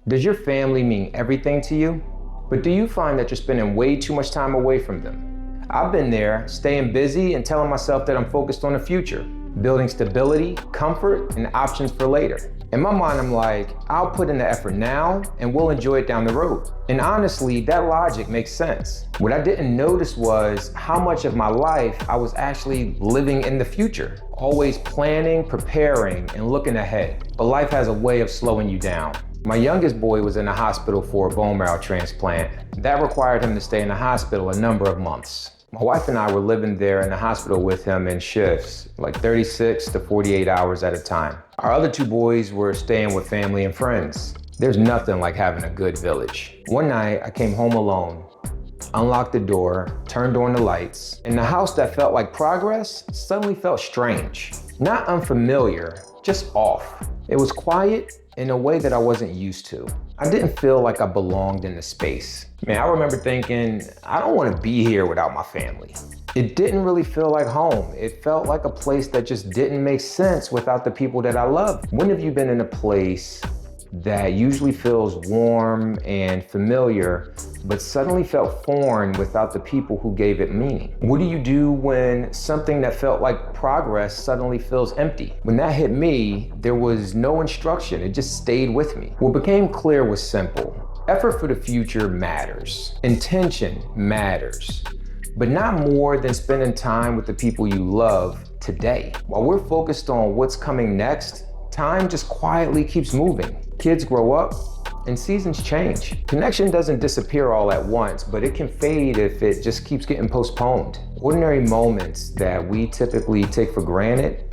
Does your family mean everything to you? But do you find that you're spending way too much time away from them? I've been there, staying busy and telling myself that I'm focused on the future, building stability, comfort, and options for later. In my mind, I'm like, I'll put in the effort now and we'll enjoy it down the road. And honestly, that logic makes sense. What I didn't notice was how much of my life I was actually living in the future, always planning, preparing, and looking ahead. But life has a way of slowing you down. My youngest boy was in the hospital for a bone marrow transplant. That required him to stay in the hospital a number of months. My wife and I were living there in the hospital with him in shifts, like 36 to 48 hours at a time. Our other two boys were staying with family and friends. There's nothing like having a good village. One night, I came home alone, unlocked the door, turned on the lights, and the house that felt like progress suddenly felt strange. Not unfamiliar, just off. It was quiet in a way that I wasn't used to. I didn't feel like I belonged in the space. Man, I remember thinking, I don't want to be here without my family. It didn't really feel like home. It felt like a place that just didn't make sense without the people that I love. When have you been in a place that usually feels warm and familiar, but suddenly felt foreign without the people who gave it meaning? What do you do when something that felt like progress suddenly feels empty? When that hit me, there was no instruction, it just stayed with me. What became clear was simple. Effort for the future matters. Intention matters, but not more than spending time with the people you love today. While we're focused on what's coming next, time just quietly keeps moving. Kids grow up and seasons change. Connection doesn't disappear all at once, but it can fade if it just keeps getting postponed. Ordinary moments that we typically take for granted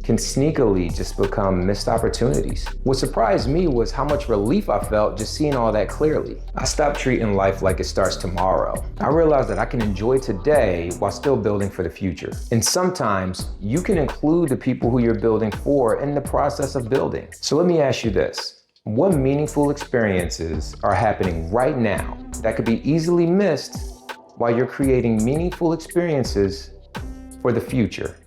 can sneakily just become missed opportunities. What surprised me was how much relief I felt just seeing all that clearly. I stopped treating life like it starts tomorrow. I realized that I can enjoy today while still building for the future. And sometimes you can include the people who you're building for in the process of building. So let me ask you this. What meaningful experiences are happening right now that could be easily missed while you're creating meaningful experiences for the future?